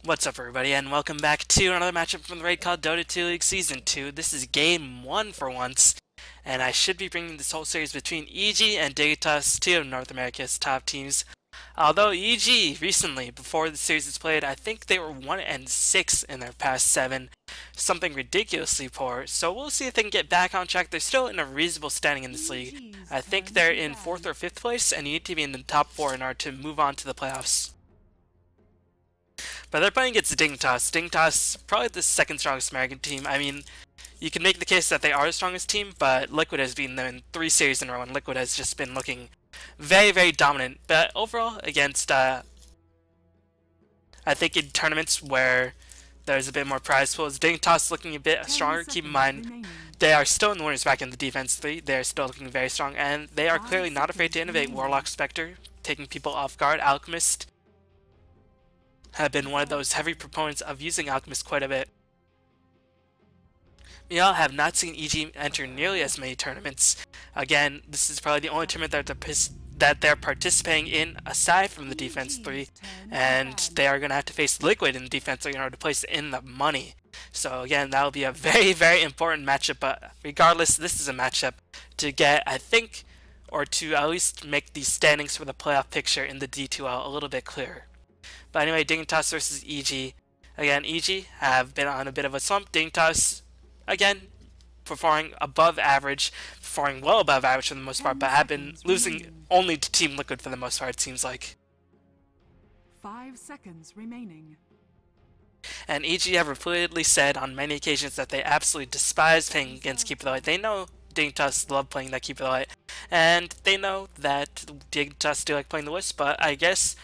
What's up everybody, and welcome back to another matchup from the Raidcall Dota 2 League Season 2. This is Game 1 for once, and I should be bringing this whole series between EG and Dignitas, two of North America's top teams. Although EG recently, before the series is played, I think they were 1-6 in their past 7, something ridiculously poor, so we'll see if they can get back on track. They're still in a reasonable standing in this league. I think they're in 4th or 5th place, and you need to be in the top 4 in order to move on to the playoffs. But they're playing against Dignitas. Dignitas, probably the second strongest American team. I mean, you can make the case that they are the strongest team, but Liquid has beaten them in 3 series in a row, and Liquid has just been looking very, very dominant. But overall, against, I think in tournaments where there's a bit more prize pools, Dignitas looking a bit stronger. Keep in mind, they are still in the winners back in the defense 3. They're still looking very strong, and they are clearly not afraid to innovate. Warlock Spectre, taking people off guard. Alchemist have been one of those heavy proponents of using Alchemist quite a bit. We all have not seen EG enter nearly as many tournaments. Again, this is probably the only tournament that they're participating in aside from the Defense 3, and they are going to have to face Liquid in the Defense 3 in order to place in the money. So again, that will be a very, very important matchup, but regardless, this is a matchup to get, I think, or to at least make the standings for the playoff picture in the D2L a little bit clearer. But anyway, Dignitas versus EG. Again, EG have been on a bit of a slump. Dignitas, again, performing above average, performing well above average for the most part, but have been losing only to Team Liquid for the most part, it seems like. 5 seconds remaining. And EG have repeatedly said on many occasions that they absolutely despise playing against Keeper the Light. They know Dignitas love playing that Keeper the Light, and they know that Dignitas do like playing the Wisp, but I guess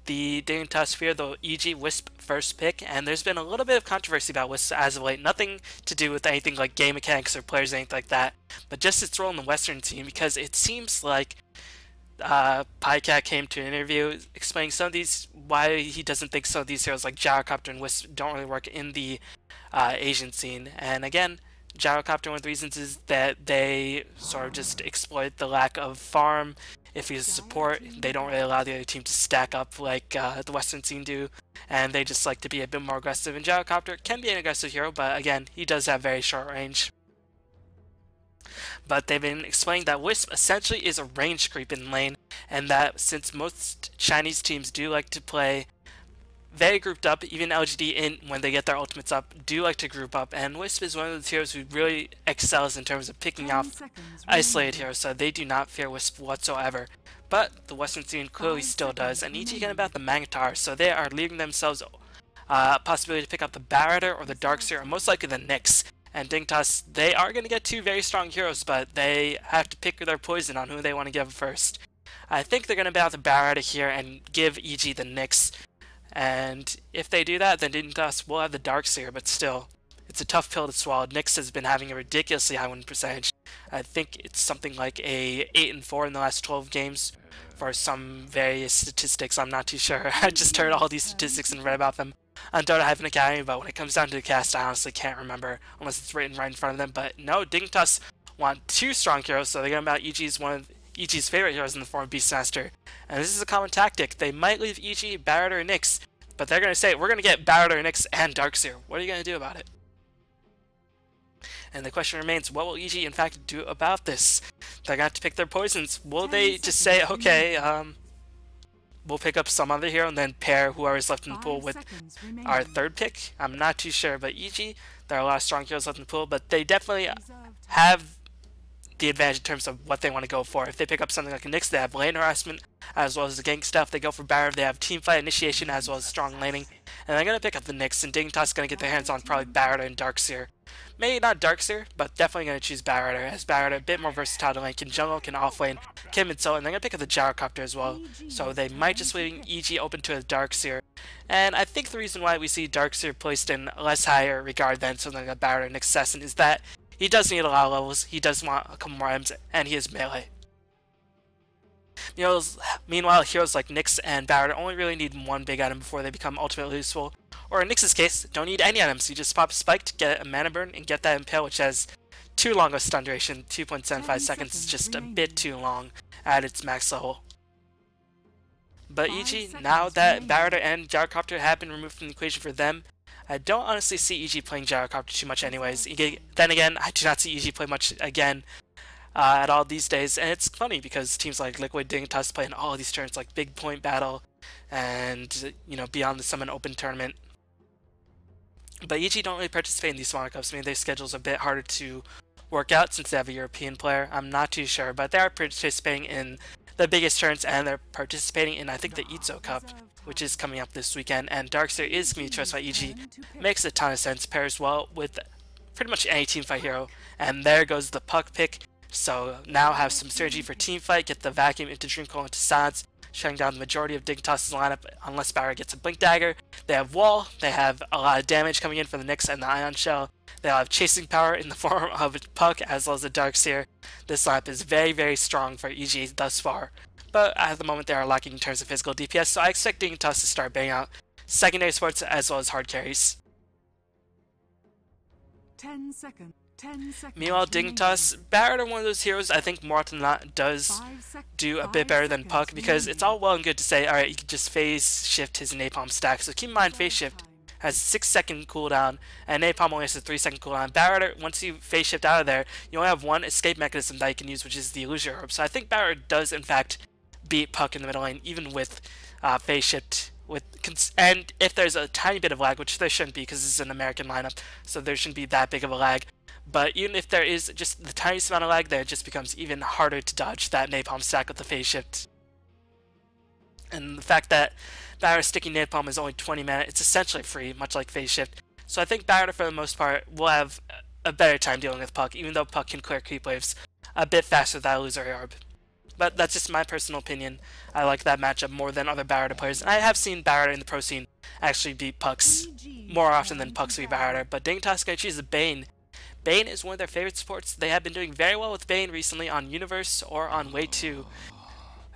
the Dignitas fear the EG Wisp first pick, and there's been a little bit of controversy about Wisp as of late. Nothing to do with anything like game mechanics or players or anything like that, but just its role in the Western scene, because it seems like Pycat came to an interview explaining some of these, why he doesn't think some of these heroes like Gyrocopter and Wisp don't really work in the Asian scene. And again, Gyrocopter, one of the reasons is that they sort of just exploit the lack of farm. If he's support, they don't really allow the other team to stack up like the Western scene do, and they just like to be a bit more aggressive. And Gyrocopter can be an aggressive hero, but again, he does have very short range. But they've been explaining that Wisp essentially is a range creep in lane, and that since most Chinese teams do like to play very grouped up, even LGD when they get their ultimates up, do like to group up, and Wisp is one of those heroes who really excels in terms of picking off isolated heroes, so they do not fear Wisp whatsoever. But the Western scene clearly still does, and EG again about the Magnetar, so they are leaving themselves a possibility to pick up the Barometer or the Darkseer, or most likely the Nyx. And Dignitas, they are going to get 2 very strong heroes, but they have to pick their poison on who they want to give first. I think they're going to battle the Barometer here and give EG the Nyx. And if they do that, then Dignitas will have the Darkseer, but still, it's a tough pill to swallow. Nyx has been having a ridiculously high win percentage. I think it's something like a 8-4 in the last 12 games for some various statistics. I'm not too sure. I just heard all these statistics and read about them on Dota Hyphen Academy, but when it comes down to the cast, I honestly can't remember unless it's written right in front of them. But no, Dignitas want 2 strong heroes, so they're going to about EG's one of EG's favorite heroes in the form of Beastmaster. And this is a common tactic. They might leave EG, Barometer, and Nyx, but they're going to say, we're going to get Barometer, Nyx, and Darkseer. What are you going to do about it? And the question remains, what will EG in fact do about this? They're going to have to pick their poisons. Will they just say, okay, we'll pick up some other hero and then pair whoever's left in the pool with our 3rd pick? I'm not too sure, but EG, there are a lot of strong heroes left in the pool, but they definitely have the advantage in terms of what they want to go for. If they pick up something like a Nyx, they have lane harassment as well as the gank stuff. They go for Barometer, they have teamfight initiation as well as strong laning. And they're going to pick up the Nyx, and Dignitas is going to get their hands on probably Barometer and Darkseer. Maybe not Darkseer, but definitely going to choose Barometer, as Barometer a bit more versatile to lane, can jungle, can offlane, can mid-solo, and they're going to pick up the Gyrocopter as well. So they might just leave EG open to a Darkseer. And I think the reason why we see Darkseer placed in less higher regard than something like Barometer and Assassin is that he does need a lot of levels, he does want a couple more M's, and he is melee. Meanwhile, heroes like Nyx and Barometer only really need 1 big item before they become ultimately useful. Or in Nyx's case, don't need any items. You just pop a spike to get a mana burn and get that Impale, which has too long a stun duration. 2.75 seconds is just a bit too long at its max level. But EG, now that Barada and Gyrocopter have been removed from the equation for them, I don't honestly see EG playing Gyrocopter too much anyways. Then again, I do not see EG play much again at all these days, and it's funny because teams like Liquid, Dignitas play in all of these tournaments like Big Point Battle and, you know, beyond the Summon Open tournament. But EG don't really participate in these smaller cups. I mean, their schedule's a bit harder to work out since they have a European player. I'm not too sure, but they are participating in the biggest turns, and they're participating in, I think, the Itzo Cup, which is coming up this weekend. And Darkseer is going to be chosen by EG. Makes a ton of sense. Pairs well with pretty much any teamfight hero. And there goes the Puck pick. So now have some synergy for teamfight. Get the Vacuum into Dreamcoil into Silence, shutting down the majority of Dignitas' lineup unless Barra gets a Blink Dagger. They have Wall. They have a lot of damage coming in from the Nyx and the Ion Shell. They have chasing power in the form of Puck as well as a Darkseer. This lineup is very, very strong for EG thus far, but at the moment they are lacking in terms of physical DPS, so I expect Dignitas to start banging out secondary supports as well as hard carries. 10 seconds. 10 seconds. Meanwhile, Dignitas, Barrett are one of those heroes I think more often than not does do a bit better than Puck, because it's all well and good to say, alright, you can just phase shift his napalm stack. So keep in mind, phase shift has 6-second cooldown, and napalm only has a 3-second cooldown. Barrett, once you phase shift out of there, you only have one escape mechanism that you can use, which is the illusion orb. So I think Barrett does in fact beat Puck in the middle lane, even with phase shift. And if there's a tiny bit of lag, which there shouldn't be because this is an American lineup, so there shouldn't be that big of a lag. But even if there is just the tiniest amount of lag there, it just becomes even harder to dodge that napalm stack with the phase shift. And the fact that Barrett sticking napalm is only 20 mana, it's essentially free, much like phase shift. So I think Barrett, for the most part, will have a better time dealing with Puck, even though Puck can clear creep waves a bit faster with that illusory orb. But that's just my personal opinion. I like that matchup more than other Barrett players. And I have seen Barrett in the pro scene actually beat Pucks more often than Pucks beat Barrett. But Dignitas is going to choose the Bane. Bane is one of their favorite supports. They have been doing very well with Bane recently on Universe or on Way 2.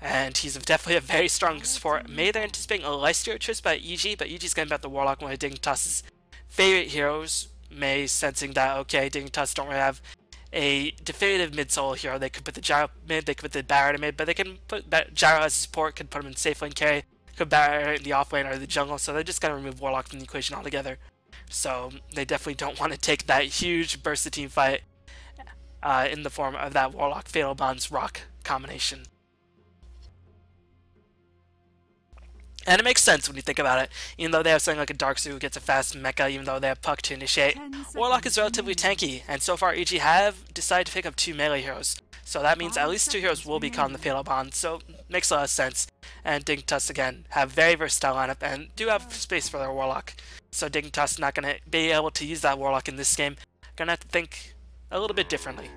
And he's definitely a very strong support. Maybe they're anticipating a Lifesteal choice by EG, but EG's going to bet the Warlock, one of Dignitas' favorite heroes. May sensing that, okay, Dignitas don't really have a definitive mid-solo hero. They could put the Gyro mid, they could put the Barrett mid, but they can put Gyro as a support, could put him in safe lane carry, could Barrett in the off lane or the jungle, so they're just going to remove Warlock from the equation altogether. So they definitely don't want to take that huge burst of team fight in the form of that Warlock Fatal Bonds Rock combination. And it makes sense when you think about it. Even though they have something like a Darkseer who gets a fast mecha, even though they have Puck to initiate, Warlock is relatively tanky, and so far EG have decided to pick up 2 melee heroes. So that means at least 2 heroes will become the Fatal Bond, so makes a lot of sense. And Dignitas, again, have very versatile lineup and do have space for their Warlock. So Dignitas not going to be able to use that Warlock in this game. Gonna have to think a little bit differently.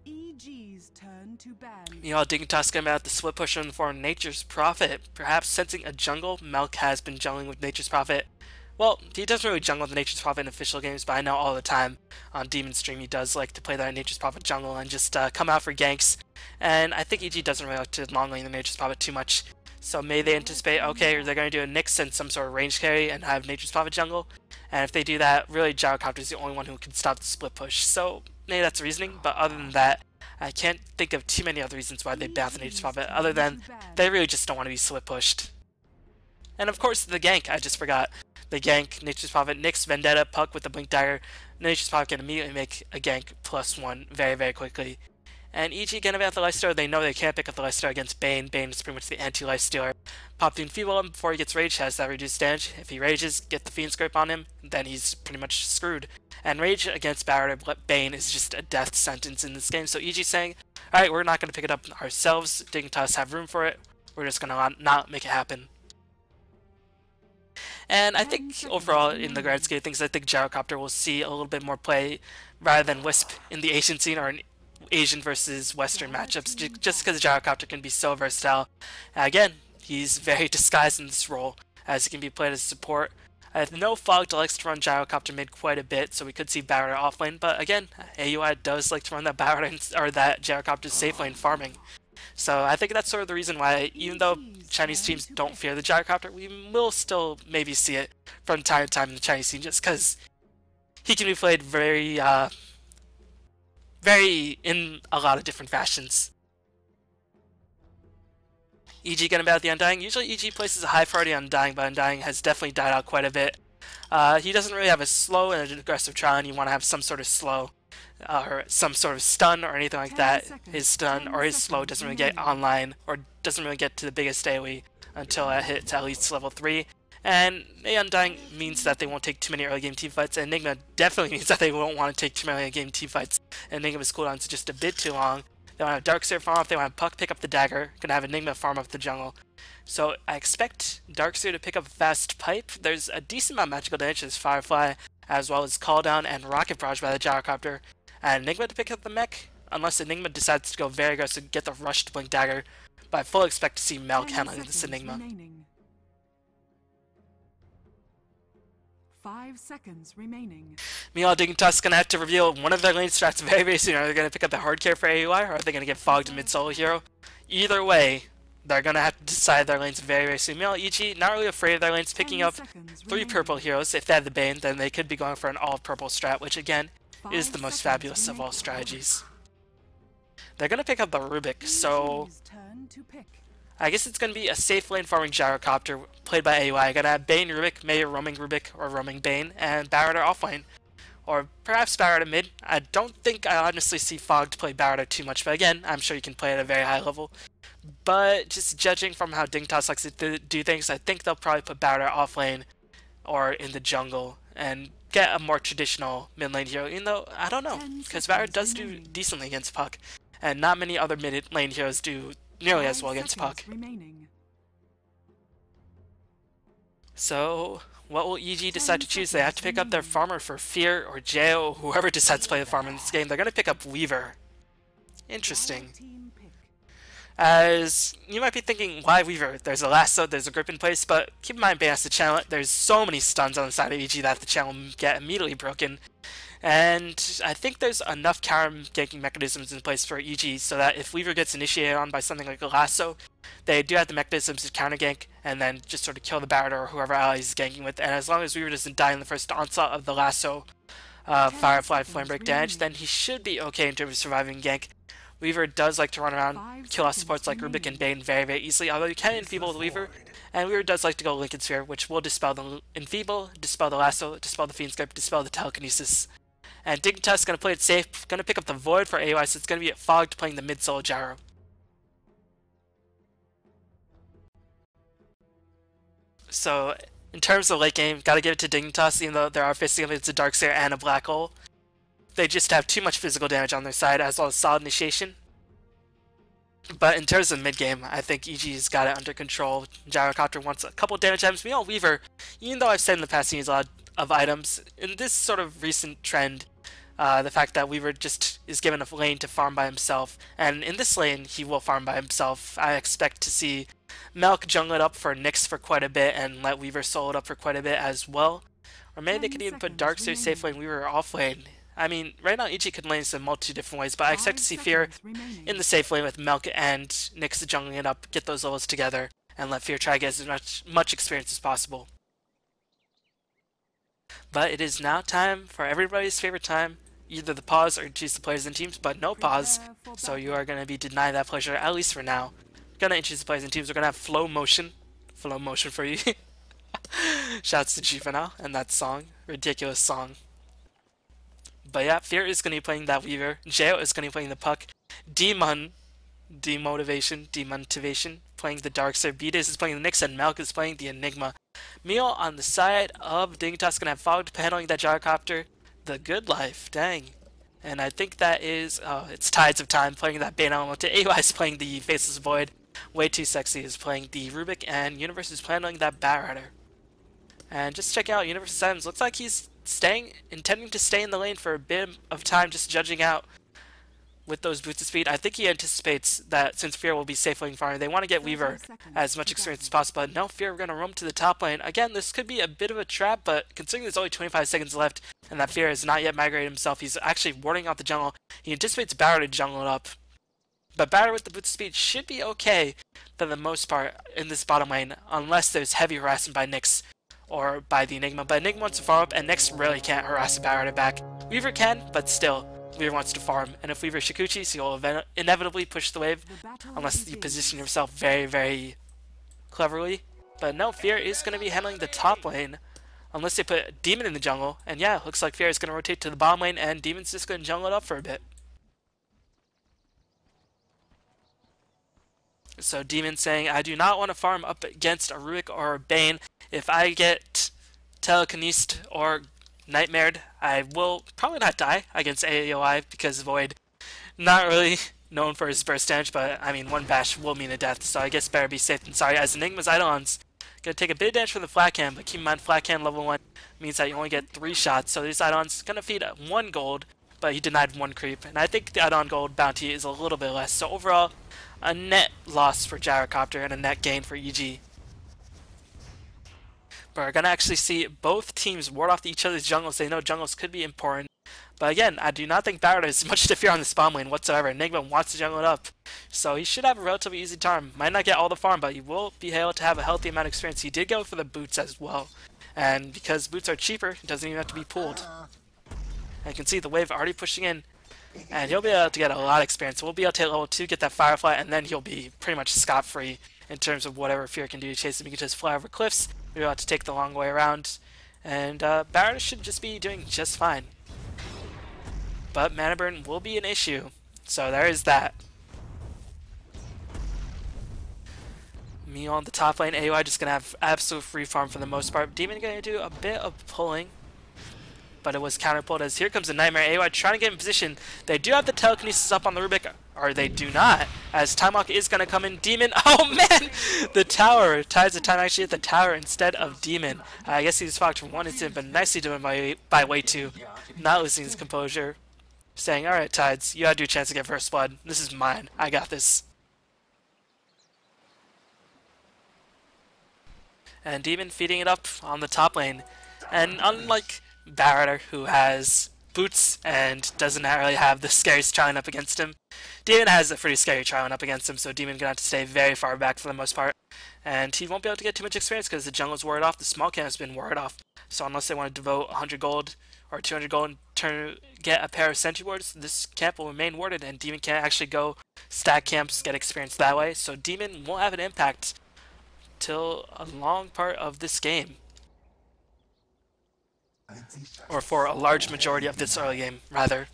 EG's turn to ban. Meanwhile, Dignitas going to have the split pusher in the form of Nature's Prophet. Perhaps sensing a jungle, Melk has been jungling with Nature's Prophet. Well, he doesn't really jungle with Nature's Prophet in official games, but I know all the time on Demon Stream he does like to play that Nature's Prophet jungle and just come out for ganks. And I think EG doesn't really like to long lane the Nature's Prophet too much. So maybe they anticipate, okay, they're going to do a Nyx and some sort of range carry and have Nature's Prophet jungle. And if they do that, really Gyrocopter is the only one who can stop the split push. So maybe that's the reasoning, but other than that, I can't think of too many other reasons why they ban the Nature's Prophet, other than they really just don't want to be split pushed. And of course, the gank, I just forgot. The gank, Nature's Prophet, Nyx, Vendetta, Puck with the Blink Dagger. Nature's Prophet can immediately make a gank +1 very, very quickly. And EG gonna be at the lifestealer, they know they can't pick up the lifestealer against Bane. Bane is pretty much the anti-lifestealer. Pop the Enfeeble him before he gets rage, has that reduced damage. If he rages, get the Fiend Scrape on him, then he's pretty much screwed. And rage against Barrett Bane is just a death sentence in this game, so EG's saying, alright, we're not gonna pick it up ourselves, Dignitas have room for it, we're just gonna not make it happen. And I think overall, in the grand scheme of things, I think Gyrocopter will see a little bit more play rather than Wisp in the Asian scene or in Asian versus Western matchups, just because Gyrocopter can be so versatile. Again, he's very disguised in this role, as he can be played as support. I know Fogged likes to run Gyrocopter mid quite a bit, so we could see Barrett off lane, but again, AUI does like to run that Barrett or that Gyrocopter safe lane farming. So I think that's sort of the reason why, even though Chinese teams don't fear the Gyrocopter, we will still maybe see it from time to time in the Chinese scene, just because he can be played very in a lot of different fashions. EG gonna battle the Undying. Usually EG places a high priority on Undying, but Undying has definitely died out quite a bit. He doesn't really have a slow and an aggressive trial, and you want to have some sort of slow, or some sort of stun or anything like that. His stun or his slow doesn't really get online, or doesn't really get to the biggest AoE until it hits at least level 3. And the Undying means that they won't take too many early game teamfights, and Enigma definitely means that they won't want to take too many game teamfights. And Enigma's cooldowns are just a bit too long. They want to have Darkseer farm up, they want to Puck pick up the dagger, gonna have Enigma farm up the jungle. So I expect Darkseer to pick up a fast pipe. There's a decent amount of magical damage as Firefly, as well as Call Down and Rocket Barrage by the Gyrocopter. And Enigma to pick up the mech, unless Enigma decides to go very aggressive, get the rush to Blink Dagger. But I fully expect to see Melk handling this Enigma. Remaining. 5 seconds remaining. Meanwhile, Dignitas gonna have to reveal one of their lane strats very, very soon. Are they gonna pick up the hard care for AUI, or are they gonna get fogged mid-solo hero? Either way, they're gonna have to decide their lanes very, very soon. Meanwhile, EG, not really afraid of their lanes picking up 3 purple heroes. If they have the Bane, then they could be going for an all-purple strat, which again, is the most fabulous of all strategies. They're gonna pick up the Rubik, so I guess it's going to be a safe lane farming Gyrocopter played by AUI. Gonna have Bane Rubik, maybe roaming Rubik or roaming Bane, and Barrett offlane. Or perhaps Barrett mid. I don't think I honestly see Fogged play Barrett too much, but again, I'm sure you can play at a very high level. But just judging from how Dignitas likes to do things, I think they'll probably put Barrett offlane or in the jungle and get a more traditional mid lane hero, even though, I don't know, because Barrett does do decently against Puck, and not many other mid lane heroes do nearly as well against Puck. So, what will EG decide to choose? They have to pick up their farmer for Fear or Jail, whoever decides to play the farm in this game. They're going to pick up Weaver. Interesting. As you might be thinking, why Weaver? There's a lasso, there's a grip in place, but keep in mind, Bane has the channel. There's so many stuns on the side of EG that the channel will get immediately broken. And I think there's enough counter ganking mechanisms in place for EG so that if Weaver gets initiated on by something like a lasso, they do have the mechanisms to counter gank and then just sort of kill the Barrett or whoever ally is ganking with. And as long as Weaver doesn't die in the first onslaught of the lasso Firefly Flame Break damage, then he should be okay in terms of surviving gank. Weaver does like to run around, kill off supports like Rubik and Bane very, very easily, although you can enfeeble the Weaver. And Weaver does like to go Lincoln Sphere, which will dispel the enfeeble, dispel the lasso, dispel the Fiend's Grip, dispel the telekinesis. And Dignitas is going to play it safe, going to pick up the Void for AOI, so it's going to be Fogged playing the mid-solo Gyro. So, in terms of late game, gotta give it to Dignitas, even though there are facing up against a Darkseer and a Black Hole. They just have too much physical damage on their side, as well as solid initiation. But in terms of mid-game, I think EG's got it under control. Gyrocopter wants a couple damage items. Meanwhile, Weaver, even though I've said in the past he needs a lot of items, in this sort of recent trend, the fact that Weaver just is given a lane to farm by himself, and in this lane he will farm by himself. I expect to see Melk jungle it up for Nyx for quite a bit and let Weaver solo it up for quite a bit as well. Or maybe they could even put Darkseer safe lane, Weaver off lane. I mean, right now EG can lane this in multiple different ways, but I expect to see Fear in the safe lane with Melk and Nyx jungling it up, get those levels together, and let Fear try to get as much experience as possible. But it is now time for everybody's favorite time, either the pause or choose the players and teams, but no pause, so you are going to be denied that pleasure, at least for now. We're going to introduce the players and teams. We're going to have flow motion for you. Shouts to Juvenile and that song, ridiculous song. But yeah, Fear is going to be playing that Weaver, Jail is going to be playing the Puck, Demotivation, playing the Darkseer, Beatus is playing the Nyx, and Melk is playing the Enigma. Meal on the side of Dignitas gonna have Fogged handling that Gyrocopter. The Good Life, dang. And I think that is, it's Tides of Time playing that Bane element. AY is playing the Faceless Void. Way Too Sexy is playing the Rubik, and Universe is handling that Batrider. And just checking out Universe's items, looks like he's intending to stay in the lane for a bit of time, just judging out with those boots of speed. I think he anticipates that since Fear will be safe lane farmer, they want to get Weaver as much experience as possible. But no, Fear, we're going to roam to the top lane. Again, this could be a bit of a trap, but considering there's only 25 seconds left and that Fear has not yet migrated himself, he's actually warding out the jungle. He anticipates Barrow to jungle it up. But Barrow with the boots of speed should be okay for the most part in this bottom lane, unless there's heavy harassment by Nyx or by the Enigma. But Enigma wants to farm up, and Nyx really can't harass Barrow back. Weaver can, but still. Weaver wants to farm, and if Weaver Shikuchis, he'll inevitably push the wave, The battle unless you begins. position yourself very, very cleverly. But no, Fear is going to be handling the top lane, unless they put Demon in the jungle, and yeah, looks like Fear is going to rotate to the bottom lane, and Demon's just going to jungle it up for a bit. So Demon saying, I do not want to farm up against a Ruik or a Bane. If I get telekinesed or nightmared, I will probably not die against AOI because Void, not really known for his burst damage, but I mean, one bash will mean a death, so I guess better be safe than sorry. As Enigma's Eidolon's gonna take a bit of damage from the flat cam, but keep in mind flat cam level 1 means that you only get 3 shots, so this Eidolon's gonna feed 1 gold, but he denied 1 creep, and I think the Eidolon gold bounty is a little bit less, so overall, a net loss for Gyrocopter and a net gain for EG. But we're gonna actually see both teams ward off each other's jungles. They know jungles could be important. But again, I do not think Barrett has much to fear on the spawn lane whatsoever. Enigma wants to jungle it up. So he should have a relatively easy time. Might not get all the farm, but he will be able to have a healthy amount of experience. He did go for the boots as well. And because boots are cheaper, it doesn't even have to be pulled. And you can see the wave already pushing in. And he'll be able to get a lot of experience. We'll be able to hit level 2, get that Firefly, and then he'll be pretty much scot-free in terms of whatever Fear can do to chase him. He can just fly over cliffs. We're about to take the long way around. And Barrett should just be doing just fine. But mana burn will be an issue. So there is that. Me on the top lane, AOI just going to have absolute free farm for the most part. Demon going to do a bit of pulling. But it was counterpulled as here comes the Nightmare. AOI trying to get in position. They do have the telekinesis up on the Rubik, or they do not, as Time Walk is going to come in. Demon, oh man! The tower, ties the time actually at the tower instead of Demon. I guess he was fogged for 1 instant, but nicely done by Way 2. Not losing his composure. Saying, alright Tides, you had your chance to get first blood. This is mine. I got this. And Demon feeding it up on the top lane. And unlike Barrett, who has boots and doesn't really have the scariest Triton up against him, Demon has a pretty scary Triton up against him, so Demon gonna have to stay very far back for the most part. And he won't be able to get too much experience because the jungle's warded off, the small camp has been warded off. So unless they want to devote 100 gold or 200 gold to get a pair of sentry wards, this camp will remain warded and Demon can't actually go stack camps, get experience that way. So Demon won't have an impact till a long part of this game. Or for a large majority of this early game, rather.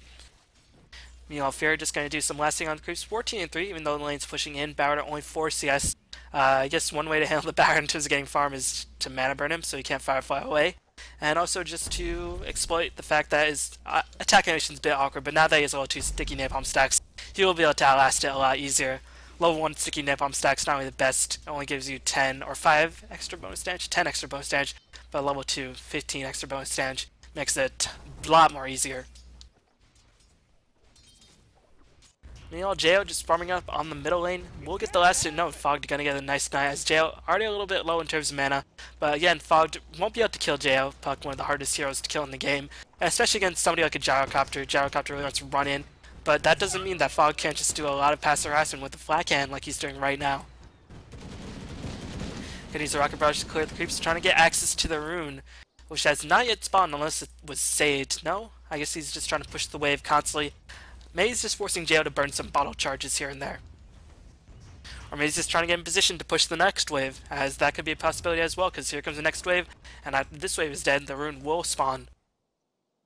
Meanwhile, Fear just going to do some lasting on creeps. 14-3, even though the lane's pushing in. Barrett only 4 CS. I guess one way to handle the Barrett in terms of getting farm is to mana burn him so he can't Firefly away. And also just to exploit the fact that his attack animation is a bit awkward, but now that he has level 2 sticky napalm stacks, he will be able to outlast it a lot easier. Level 1 sticky napalm stacks not only the best, it only gives you 10 or 5 extra bonus damage, 10 extra bonus damage, but level 2, 15 extra bonus damage makes it a lot more easier. Meanwhile, Jo just farming up on the middle lane. We'll get the last hit. No, Fogged gonna get a nice night as Jo already a little bit low in terms of mana. But again, Fogged won't be able to kill Jo. Puck, one of the hardest heroes to kill in the game. Especially against somebody like a Gyrocopter. Gyrocopter really wants to run in. But that doesn't mean that Fogg can't just do a lot of passive harassment with the flat can like he's doing right now. Gonna use the Rocket Barrage to clear the creeps, trying to get access to the rune, which has not yet spawned unless it was saved. No? I guess he's just trying to push the wave constantly. Maybe he's just forcing Jo to burn some bottle charges here and there. Or maybe he's just trying to get in position to push the next wave, as that could be a possibility as well, because here comes the next wave, and after this wave is dead, the rune will spawn.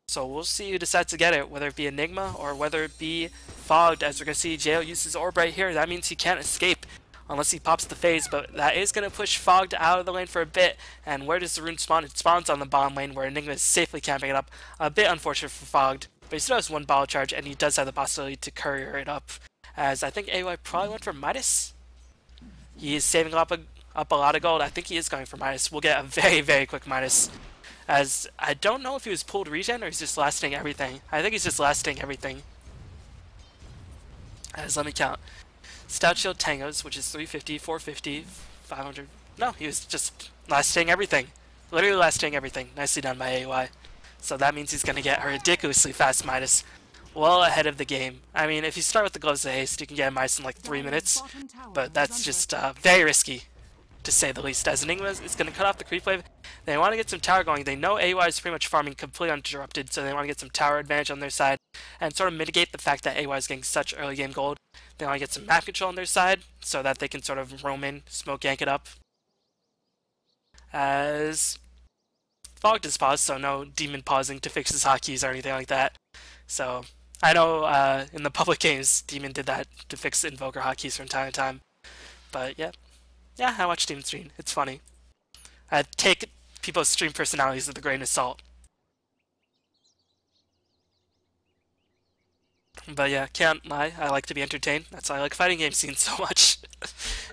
So we'll see who decides to get it, whether it be Enigma or whether it be Fogged, as we're going to see Jo use his orb right here. That means he can't escape unless he pops the phase, but that is going to push Fogged out of the lane for a bit. And where does the rune spawn? It spawns on the bottom lane where Enigma is safely camping it up. A bit unfortunate for Fogged, but he still has 1 bottle charge and he does have the possibility to courier it up. As I think AOI probably went for Midas. He is saving up a lot of gold. I think he is going for Midas. We'll get a very, very quick Midas. As I don't know if he was pulled regen or he's just lasting everything. I think he's just lasting everything. As let me count. Stout Shield Tangos, which is 350, 450, 500. No, he was just lasting everything. Literally lasting everything. Nicely done by AOI. So that means he's going to get a ridiculously fast Midas. Well ahead of the game. I mean, if you start with the Gloves of Haste, you can get a Midas in like 3 minutes. But that's just very risky to say the least, as Enigma is going to cut off the creep wave. They want to get some tower going. They know AY is pretty much farming completely uninterrupted, so they want to get some tower advantage on their side and sort of mitigate the fact that AY is getting such early game gold. They want to get some map control on their side so that they can sort of roam in, smoke gank it up. As Fog just paused, so no demon pausing to fix his hotkeys or anything like that. So I know in the public games, Demon did that to fix Invoker hotkeys from time to time. But yeah, I watch Demon stream. It's funny. I take people's stream personalities with a grain of salt. But yeah, can't lie, I like to be entertained. That's why I like fighting game scenes so much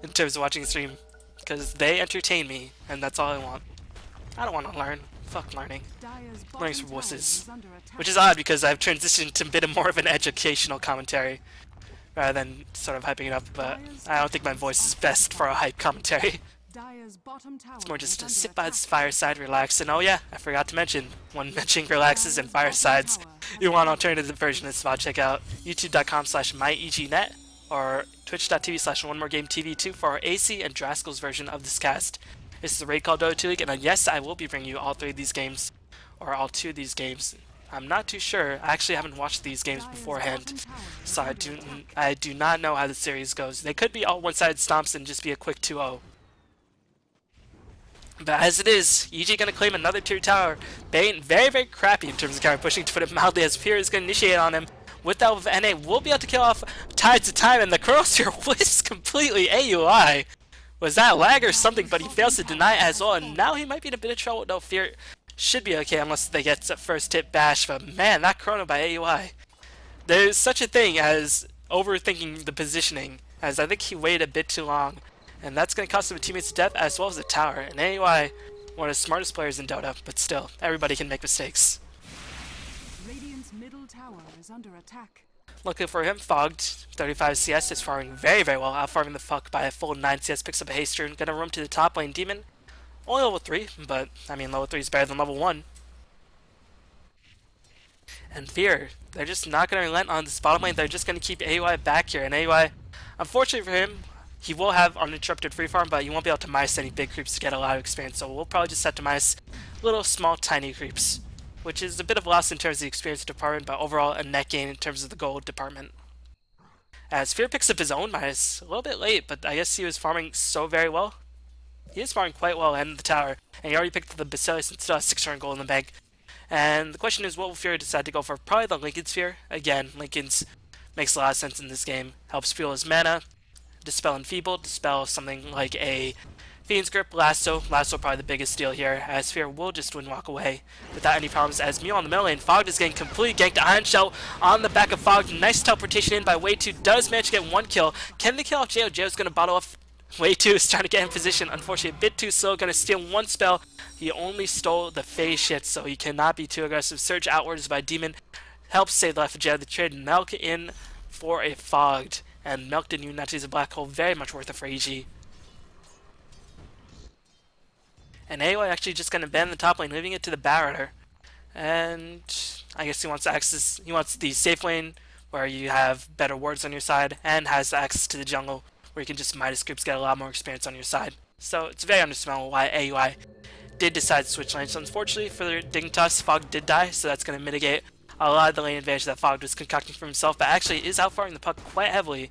in terms of watching a stream. Because they entertain me, and that's all I want. I don't want to learn. Fuck learning. Learning's for wusses. Which is odd because I've transitioned to a bit more of an educational commentary rather than sort of hyping it up, but I don't think my voice is best for a hype commentary. It's more just to sit by this fireside, relax, and oh yeah, I forgot to mention, when mentioning relaxes and firesides, you want an alternative version of this VOD, check out youtube.com/myegnet or twitch.tv/OneMoreGameTV2 for our AC and Draskell's version of this cast. This is the Raidcall Dota 2 League, and yes, I will be bringing you all 3 of these games, or all 2 of these games. I'm not too sure. I actually haven't watched these games beforehand, so I do not know how the series goes. They could be all one-sided stomps and just be a quick 2-0. But as it is, EG going to claim another tier tower. Bane very, very crappy in terms of counter pushing, to put it mildly, as Fear is going to initiate on him. With that, with NA, we'll be able to kill off Tides of Time, and the Chronosphere whisks completely AUI. Was that lag or something, but he fails to deny it as well, and now he might be in a bit of trouble. No, Fear should be okay unless they get a first hit bash, but man, that Chrono by AUI. There's such a thing as overthinking the positioning, as I think he waited a bit too long, and that's going to cost him a teammate's death as well as the tower. And AUI, one of the smartest players in Dota, but still, everybody can make mistakes. Radiant's middle tower is under attack. Looking for him, Fogged, 35 CS, is farming very, very well, out-farming the fuck by a full 9 CS, picks up a haste rune, gonna roam to the top lane. Demon, only level 3, but, I mean, level 3 is better than level 1. And Fear, they're just not gonna relent on this bottom lane, they're just gonna keep AUI back here, and AUI, unfortunately for him, he will have uninterrupted free farm, but he won't be able to minus any big creeps to get a lot of experience, so we'll probably just have to minus little, small, tiny creeps, which is a bit of loss in terms of the experience department, but overall a net gain in terms of the gold department. As Fear picks up his own minus, a little bit late, but I guess he was farming so very well. He is farming quite well in the tower, and he already picked up the Basilius and still has 600 gold in the bank. And the question is, what will Fear decide to go for? Probably the Lincoln Sphere. Again, Lincoln's makes a lot of sense in this game. Helps fuel his mana, dispel Enfeeble, dispel something like a Fiend's Grip, Lasso probably the biggest deal here, as Fear will just win walk away without any problems, as Mew on the middle lane. Fogged is getting completely ganked. Iron Shell on the back of Fogged. Nice teleportation in by Way2, does manage to get 1 kill. Can they kill off Jo? Jo's going to bottle off Way2, is trying to get in position. Unfortunately, a bit too slow, going to steal 1 spell. He only stole the phase shit, so he cannot be too aggressive. Surge outwards by Demon helps save the life of Jo. The trade Milk in for a Fogged, and Milk didn't even use a black hole. Very much worth it for EG. And AOI actually just going to ban the top lane, leaving it to the Barometer. And I guess he wants access. He wants the safe lane where you have better wards on your side, and has access to the jungle where you can just Midas groups, get a lot more experience on your side. So it's very understandable why AUI did decide to switch lanes. So unfortunately for the Dignitas, Fog did die, so that's going to mitigate a lot of the lane advantage that Fog was concocting for himself, but actually is outfarming the puck quite heavily.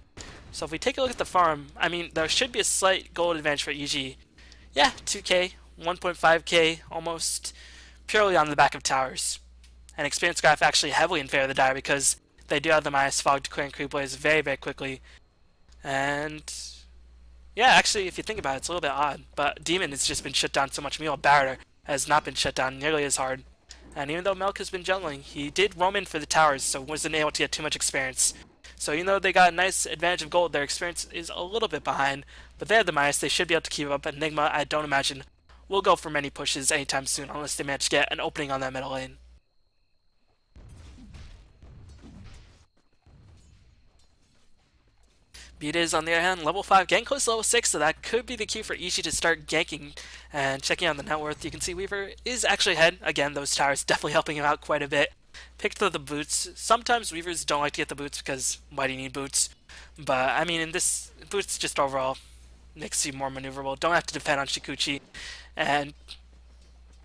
So if we take a look at the farm, I mean, there should be a slight gold advantage for EG. Yeah, 2k, 1.5k, almost purely on the back of towers. And experience graph actually heavily in favor of the Dire because they do have the minus Fog to clear and creep waves very, very quickly. And yeah, actually, if you think about it, it's a little bit odd. But Demon has just been shut down so much. Meanwhile, Barrier has not been shut down nearly as hard. And even though Milk has been jungling, he did roam in for the towers, so wasn't able to get too much experience. So even though they got a nice advantage of gold, their experience is a little bit behind. But they have the minus, they should be able to keep up. Enigma, I don't imagine, will go for many pushes anytime soon unless they manage to get an opening on that middle lane. Beat is, on the other hand, level 5, getting close to level 6, so that could be the cue for EG to start ganking. And checking on the net worth, you can see Weaver is actually ahead. Again, those towers definitely helping him out quite a bit. Picked up the boots. Sometimes Weavers don't like to get the boots because why do you need boots? But, I mean, in this, boots just overall makes you more maneuverable. Don't have to depend on Shikuchi. And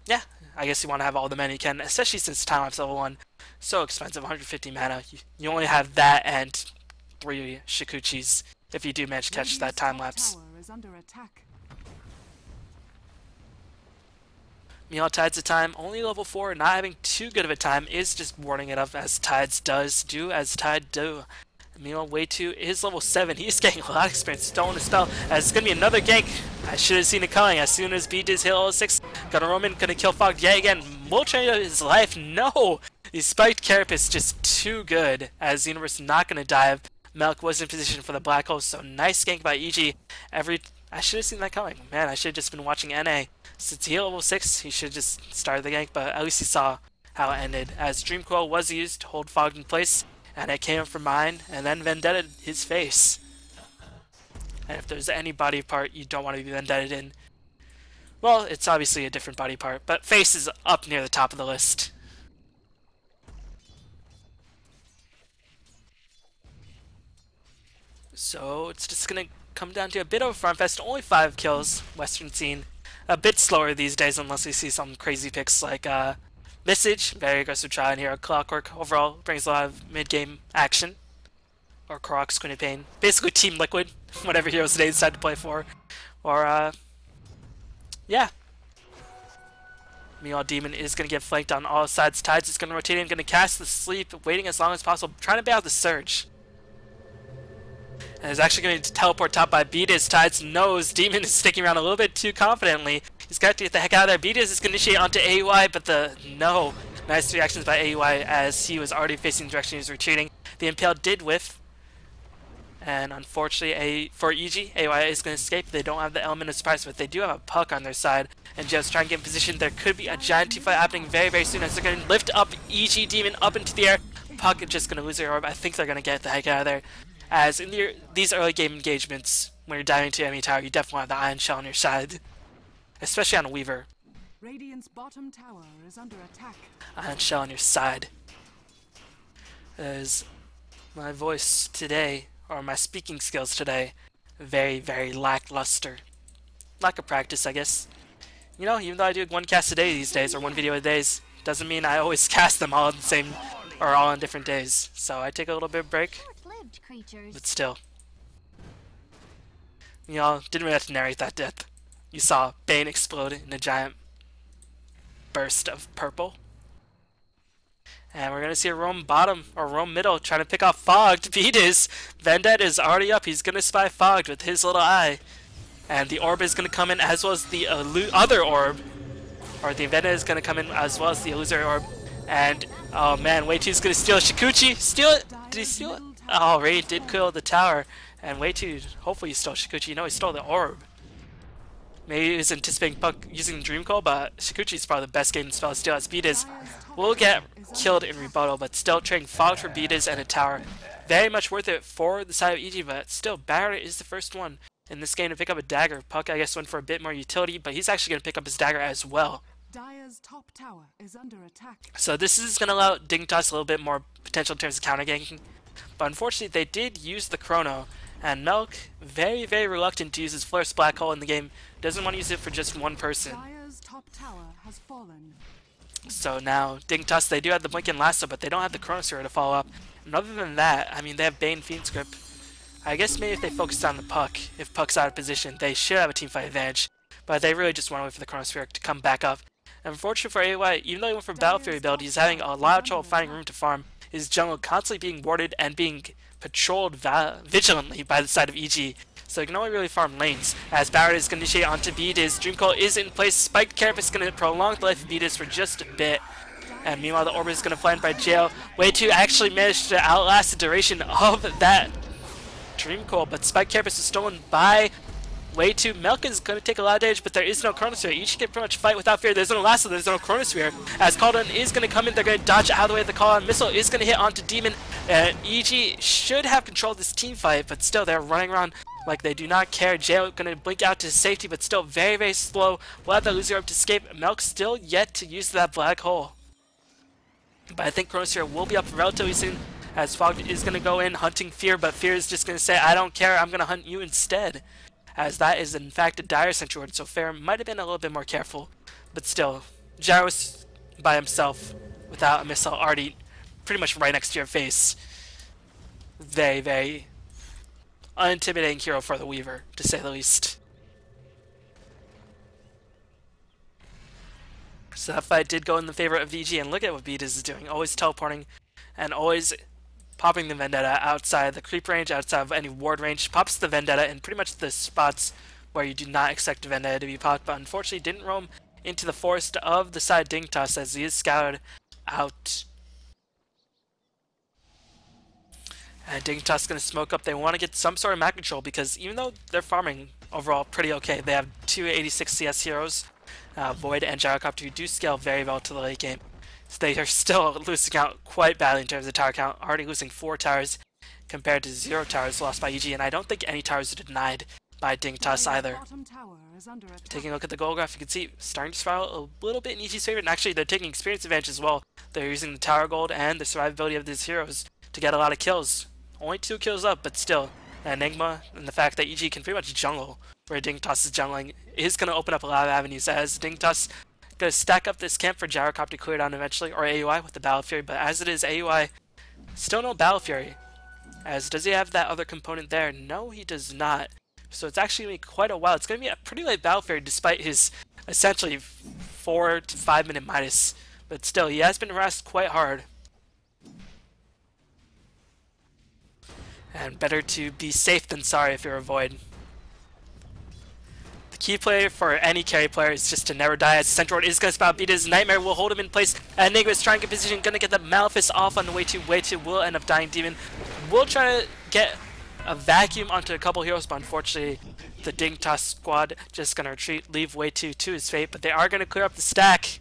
yeah, I guess you want to have all the mana you can, especially since time lapse level 1 so expensive, 150 mana. You only have that and 3 Shikuchis if you do manage to catch that time lapse. Meanwhile, Tides of Time, only level 4, not having too good of a time, is just warding it up as Tides do as Tide do. Meanwhile, Way 2 is level 7. He's getting a lot of experience stolen a spell, as it's going to be another gank. I should have seen it coming as soon as B does hit level 6. Gonna Roman, gonna kill Fog yet again. Will trade his life. No! The spiked Carapace just too good, as the Universe not gonna dive. Melk was in position for the black hole, so nice gank by EG. I should have seen that coming. Man, I should have just been watching NA. Since he hit level 6, he should have just started the gank, but at least he saw how it ended, as Dream Coil was used to hold Fog in place, and it came up from behind, and then Vendetta his face. And if there's any body part you don't want to be Vendetta in, well, it's obviously a different body part, but face is up near the top of the list. So it's just gonna come down to a bit of a farm fest. Only 5 kills, Western scene. A bit slower these days unless we see some crazy picks like Message, very aggressive try in here. Clockwork overall brings a lot of mid-game action. Or Crocs, Queen of Pain. Basically Team Liquid, whatever heroes they decide to play for. Or, yeah. Meanwhile, Demon is going to get flanked on all sides. Tides is going to rotate in, going to cast the Sleep, waiting as long as possible, trying to bait out the Surge. And is actually going to teleport top by Beatus. Tides knows Demon is sticking around a little bit too confidently. He's got to get the heck out of there. Beatus is going to initiate onto AUI, but no. Nice reactions by AUI as he was already facing the direction he was retreating. The Impale did whiff. And unfortunately, for EG, AUI is going to escape. They don't have the element of surprise, but they do have a Puck on their side. And just trying to get in position. There could be a giant team fight happening very, very soon as they're going to lift up EG Demon up into the air. Puck is just going to lose their orb. I think they're going to get the heck out of there. As in these early game engagements, when you're diving into enemy tower, you definitely have the Iron Shell on your side. Especially on a Weaver. Radiant's bottom tower is under attack. Iron Shell on your side. As my voice today, or my speaking skills today, very, very lackluster. Lack of practice, I guess. You know, even though I do 1 cast a day these days, or 1 video a day, doesn't mean I always cast them all on the same, or all on different days. So I take a little bit of break. But still. You know, didn't really have to narrate that death. You saw Bane explode in a giant burst of purple. And we're going to see a roam bottom, or roam middle, trying to pick off Fogged. Beatus. Vendetta is already up. He's going to spy Fogged with his little eye. And the orb is going to come in as well as the other orb. Or the Vendetta is going to come in as well as the illusory orb. And, oh man, Way 2 is going to steal Shikuchi. Steal it? Did he steal it? Oh, Raid did kill the tower. And Way 2, hopefully he stole Shikuchi. No, he stole the orb. Maybe he was anticipating Puck using Dream Call, but Shikuchi is probably the best game spell to steal as Beatus will get killed in rebuttal, but still trading Fog for Beatus and a tower. Very much worth it for the side of EG, but still, Barrett is the first one in this game to pick up a dagger. Puck, I guess, went for a bit more utility, but he's actually going to pick up his dagger as well. Dire's top tower is under attack. So this is going to allow Dignitas a little bit more potential in terms of counter ganking. But unfortunately, they did use the Chrono, and Melk, very, very reluctant to use his Flourish Black Hole in the game. Doesn't want to use it for just one person. Dire's top tower has fallen. So now, Dignitas, they do have the Blink and Lasso, but they don't have the Chronosphere to follow up. And other than that, I mean, they have Bane Fiend's Grip. I guess maybe if they focused on the Puck, if Puck's out of position, they should have a teamfight advantage. But they really just want to wait for the Chronosphere to come back up. And unfortunately for AY, even though he went for Battle Fury build, he's having a lot of trouble finding room to farm. His jungle constantly being warded and being patrolled vigilantly by the side of EG. So he can only really farm lanes. As Barrett is going to initiate onto Beatus, Dream Call is in place. Spiked Carapace is going to prolong the life of Beatus for just a bit. And meanwhile, the Orb is going to fly in by Jail. Way 2 actually managed to outlast the duration of that Dream Call, but Spiked Carapace is stolen by Way 2. Melk is going to take a lot of damage, but there is no Chronosphere. Each can pretty much fight without fear. There's no Lasso, there's no Chronosphere. As Caldon is going to come in, they're going to dodge out of the way. The Call-On Missile is going to hit onto Demon. EG should have controlled this team fight, but still they're running around like they do not care. Jail going to blink out to safety, but still very, very slow. Will have the loser up to escape. Melk still yet to use that black hole. But I think Chronosphere will be up relatively soon, as Fog is going to go in hunting Fear, but Fear is just going to say, I don't care, I'm going to hunt you instead. as that is in fact a dire sentry ward, so Fair might have been a little bit more careful. But still, Gyros by himself without a missile already pretty much right next to your face. Very, very unintimidating hero for the Weaver, to say the least. So that fight did go in the favor of VG, and look at what Beatus is doing. Always teleporting and always popping the Vendetta outside the creep range, outside of any ward range. Pops the Vendetta in pretty much the spots where you do not expect the Vendetta to be popped, but unfortunately didn't roam into the forest of the side Dignitas as he is scouted out. And Dignitas going to smoke up. They want to get some sort of map control because even though they're farming overall pretty okay, they have two 86 CS heroes, Void and Gyrocopter, who do scale very well to the late game. So they are still losing out quite badly in terms of tower count, already losing 4 towers compared to 0 towers lost by EG, and I don't think any towers are denied by Dignitas either. Taking a look at the goal graph, you can see starting to spiral a little bit in EG's favor, and actually they're taking experience advantage as well. They're using the tower gold and the survivability of these heroes to get a lot of kills. Only 2 kills up, but still, Enigma and the fact that EG can pretty much jungle where Dignitas is jungling is going to open up a lot of avenues, as Dignitas going to stack up this camp for Gyrocopter to clear down eventually, or AUI with the Battle Fury, but as it is, AUI still no Battle Fury. As does he have that other component there? No, he does not. So it's actually going to be quite a while. It's going to be a pretty late Battle Fury despite his essentially 4 to 5 minute minus, but still, he has been harassed quite hard. And better to be safe than sorry if you're a Void. The key play for any carry player is just to never die, as Central is going to spout. Beat his Nightmare will hold him in place. And Enigma is trying to get position, going to get the Malefice off on the way to will end up dying. Demon will try to get a vacuum onto a couple heroes, but unfortunately the Dignitas squad just going to retreat, leave way to his fate, but they are going to clear up the stack.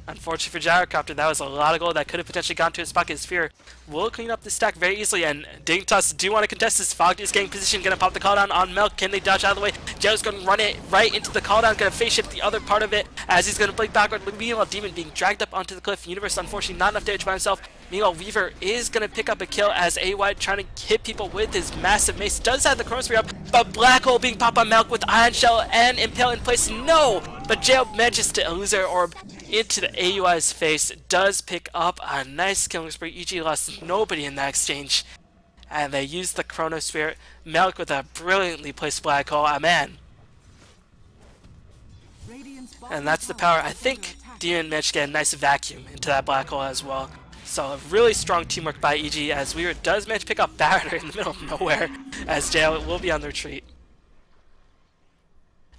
Unfortunately for Gyrocopter, that was a lot of gold that could have potentially gone to his pocket. Sphere will clean up the stack very easily, and Dignitas do want to contest this. Fog is getting position, going to pop the call down on Milk. Can they dodge out of the way? Gyro's going to run it right into the call down, going to face shift the other part of it as he's going to blink backward. Meanwhile, Demon being dragged up onto the cliff. Universe, unfortunately, not enough damage by himself. Meanwhile, Weaver is going to pick up a kill as AY trying to hit people with his massive mace. Does have the Chronosphere up, but Black Hole being popped by Milk with Iron Shell and Impale in place. No! But Jail manages to Illusory Orb into the AUI's face. Does pick up a nice killing spree. EG lost nobody in that exchange. And they use the Chronosphere. Milk with a brilliantly placed Black Hole. Man. And that's the power. I think Demon managed to get a nice vacuum into that Black Hole as well. So a really strong teamwork by EG, as Weaver does manage to pick up Batter in the middle of nowhere, as Jail will be on the retreat.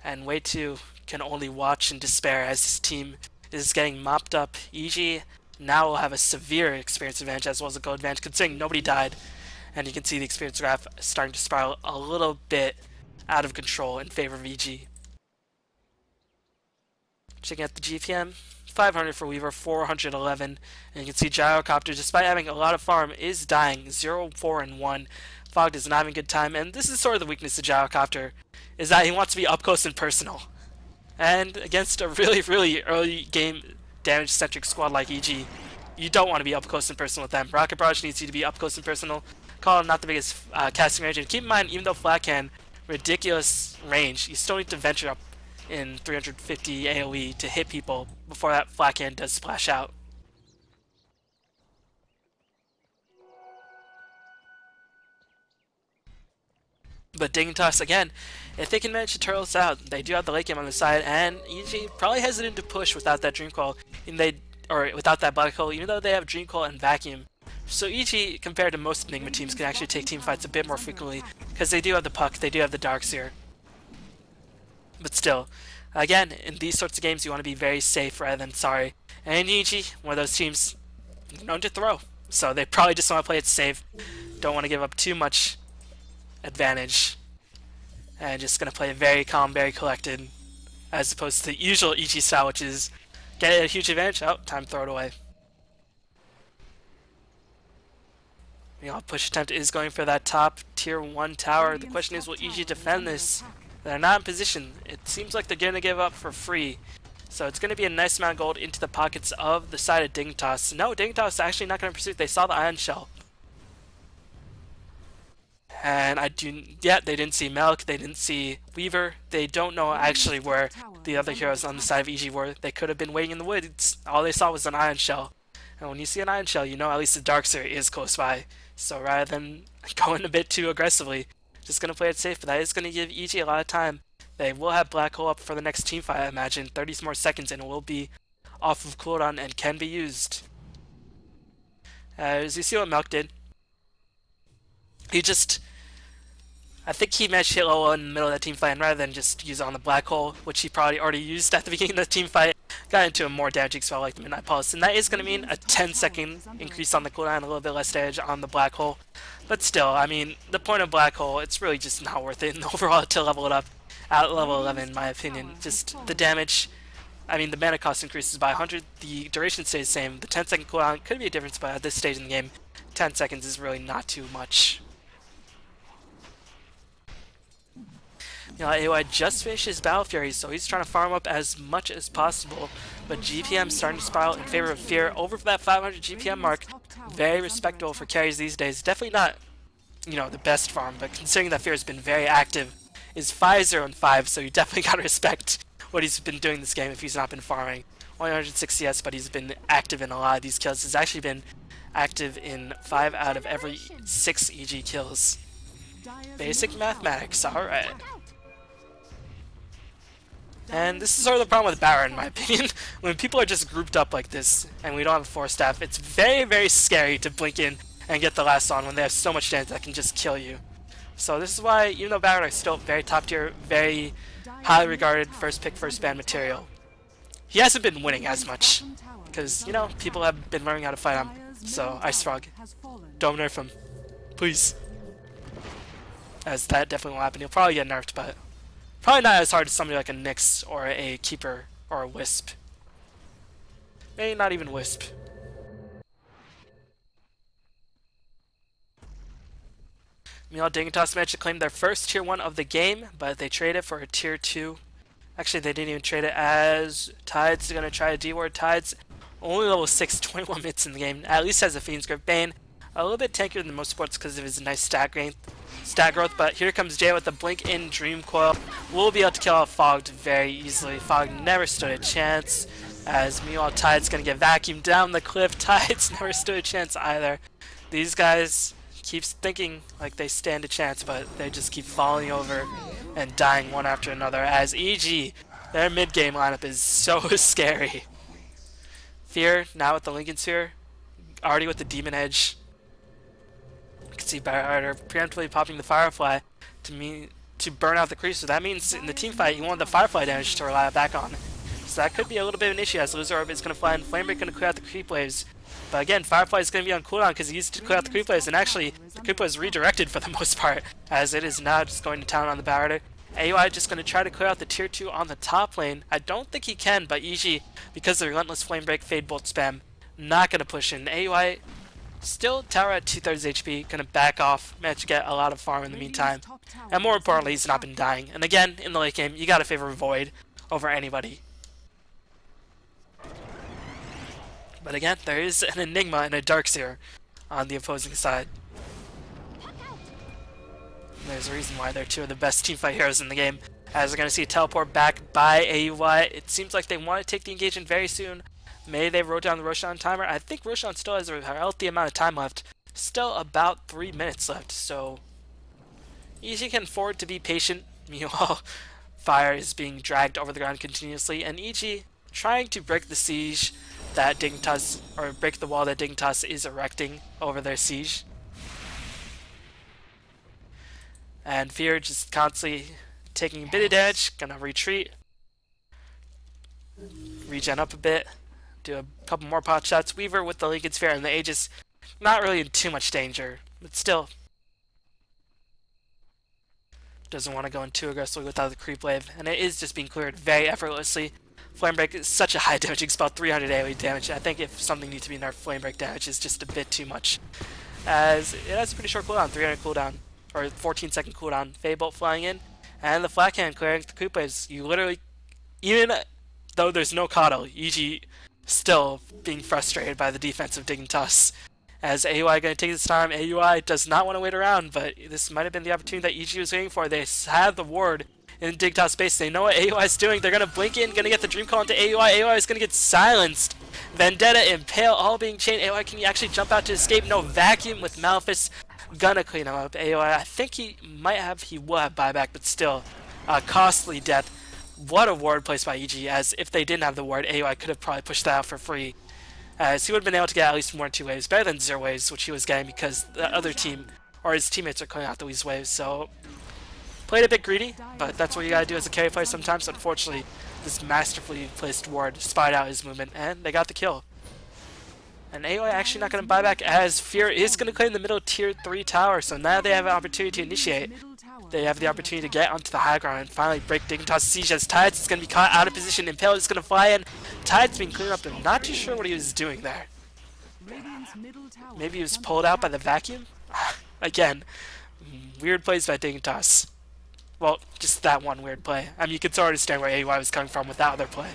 And Way 2 can only watch in despair as his team is getting mopped up. EG now will have a severe experience advantage as well as a gold advantage, considering nobody died. And you can see the experience graph starting to spiral a little bit out of control in favor of EG. Checking out the GPM, 500 for Weaver, 411. And you can see Gyrocopter, despite having a lot of farm, is dying 0, 4, and 1. Fog is not having a good time, and this is sort of the weakness of Gyrocopter, is that he wants to be up close and personal. And against a really, really early game damage-centric squad like EG, you don't want to be up close and personal with them. Rocket Barrage needs you to be up close and personal. Call not the biggest casting range, and keep in mind, even though Flat can ridiculous range, you still need to venture up in 350 AoE to hit people before that Flat can does splash out. But Dignitas, again, if they can manage to turtle this out, they do have the late game on the side, and EG probably hesitant to push without that Dream Coil, or without that Black Hole, even though they have Dream Coil and Vacuum. So EG, compared to most Enigma teams, can actually take team fights a bit more frequently, because they do have the Puck, they do have the Darkseer. But still, again, in these sorts of games, you want to be very safe rather than sorry. And EG, one of those teams known to throw, so they probably just want to play it safe, don't want to give up too much advantage, and just going to play very calm, very collected, as opposed to the usual EG style, which is get a huge advantage, oh, time to throw it away. You know, push attempt is going for that top tier 1 tower. The question is, will EG defend this? They're not in position. It seems like they're going to give up for free. So it's going to be a nice amount of gold into the pockets of the side of Dignitas. No, Dignitas is actually not going to pursue it. They saw the Iron Shell. And yeah, they didn't see Milk, they didn't see Weaver. They don't know actually where the other heroes on the side of EG were. They could have been waiting in the woods. All they saw was an Iron Shell. And when you see an Iron Shell, you know at least the Darkseer is close by. So rather than going a bit too aggressively, just going to play it safe, but that is going to give EG a lot of time. They will have Black Hole up for the next team fight, I imagine. 30 more seconds and it will be off of cooldown and can be used. As you see what Milk did. I think he managed to hit low in the middle of that team fight, and rather than just use it on the Black Hole, which he probably already used at the beginning of the team fight, got into a more damaging spell like the Midnight Pulse, and that is going to mean a 10-second increase on the cooldown, a little bit less damage on the Black Hole. But still, I mean, the point of Black Hole, it's really just not worth it overall to level it up at level 11, in my opinion. Just the damage, I mean, the mana cost increases by 100, the duration stays the same, the 10-second cooldown could be a difference, but at this stage in the game, 10 seconds is really not too much. You know, AY just finished his Battle Fury, so he's trying to farm up as much as possible. But GPM starting to spiral in favor of Fear over that 500 GPM mark. Very respectable for carries these days. Definitely not, you know, the best farm, but considering that Fear has been very active, is 5-0-5, so you definitely gotta respect what he's been doing this game if he's not been farming. 106 CS, but he's been active in a lot of these kills. He's actually been active in 5 out of every 6 EG kills. Basic mathematics, alright. And this is sort of the problem with Baron, in my opinion. When people are just grouped up like this, and we don't have a Force Staff, it's very, very scary to blink in and get the last on when they have so much damage that can just kill you. So this is why, even though Baron are still very top tier, very highly regarded first pick, first ban material, he hasn't been winning as much. Because, you know, people have been learning how to fight him. So, Ice Frog, don't nerf him. Please. As that definitely will happen. He'll probably get nerfed, but probably not as hard as somebody like a Nyx or a Keeper or a Wisp. Maybe not even Wisp. Meanwhile, Dignitas managed to claim their first Tier 1 of the game, but they traded for a Tier 2. Actually, they didn't even trade it, as Tides are going to try to D-ward. Tides, only level 6, 21 minutes in the game, at least has a Fiend's Grip. Bane, a little bit tankier than most supports because of his nice stat growth, but here comes Jay with the Blink in Dream Coil. We'll be able to kill out Fogged very easily. Fogged never stood a chance, as meanwhile Tide's going to get vacuumed down the cliff. Tides never stood a chance either. These guys keep thinking like they stand a chance, but they just keep falling over and dying one after another, as EG, their mid-game lineup is so scary. Fear, now with the Lincoln Sphere, already with the Demon Edge. You can see Barrier preemptively popping the Firefly to burn out the creep, so that means in the team fight you want the Firefly damage to rely back on. So that could be a little bit of an issue, as Loser Orb is going to fly and Flamebreak going to clear out the creep waves. But again, Firefly is going to be on cooldown because he used to clear out the creep waves, and actually the creep was redirected for the most part, as it is now just going to town on the Barrier. AUI just going to try to clear out the tier 2 on the top lane. I don't think he can, but EG, because of the relentless Flame Break, Fade Bolt spam, not going to push in. AUI still tower at 2/3 HP, going to back off, manage to get a lot of farm in the meantime. And more importantly, he's not been dying. And again, in the late game, you got to favor Void over anybody. But again, there is an Enigma and a Darkseer on the opposing side. There's a reason why they're two of the best teamfight heroes in the game. As we're going to see a teleport back by AUI. It seems like they want to take the engagement very soon. Maybe they wrote down the Roshan timer. I think Roshan still has a healthy amount of time left. Still about 3 minutes left, so EG can afford to be patient. Meanwhile, Fire is being dragged over the ground continuously, and EG trying to break the siege that Dignitas, or break the wall that Dignitas is erecting over their siege. And Fear just constantly taking a bit of damage, gonna retreat, regen up a bit, do a couple more pot shots. Weaver with the Lincoln Sphere and the Aegis, not really in too much danger, but still doesn't want to go in too aggressively without the creep wave, and it is just being cleared very effortlessly. Flame Break is such a high damaging spell, 300 AoE damage. I think if something needs to be nerfed, Flame Break damage is just a bit too much, as it has a pretty short cooldown, 300 cooldown, or 14-second cooldown. Fade Bolt flying in, and the Flat Cannon clearing the creep waves. You literally, even though there's no Coddle, EG still being frustrated by the defense of Dignitas, As AUI going to take this time. AUI does not want to wait around, but this might have been the opportunity that EG was waiting for. They have the ward in Dignitas space. They know what AUI is doing. They're going to blink in, going to get the Dream Call into AUI. AUI is going to get silenced. Vendetta, Impale, all being chained. AUI can actually jump out to escape. No, Vacuum with Malphus. Gonna clean him up. AUI, I think he will have buyback, but still, a costly death. What a ward placed by EG, as if they didn't have the ward, AUI could have probably pushed that out for free. As he would have been able to get at least 1 or 2 waves, better than 0 waves, which he was getting because the other team, or his teammates, are clearing out these waves. So, played a bit greedy, but that's what you gotta do as a carry player sometimes. Unfortunately, this masterfully placed ward spied out his movement, and they got the kill. And AOI actually not going to buy back, as Fear is going to claim the middle tier 3 tower, so now they have an opportunity to initiate. They have the opportunity to get onto the high ground and finally break Dignitas' siege, as Tides is going to be caught out of position. Impale is going to fly in. Tides being cleaned up. I'm not too sure what he was doing there. Maybe he was pulled out by the vacuum? Again, weird plays by Dignitas. Well, just that one weird play. I mean, you can sort of understand where AOI was coming from with that other play.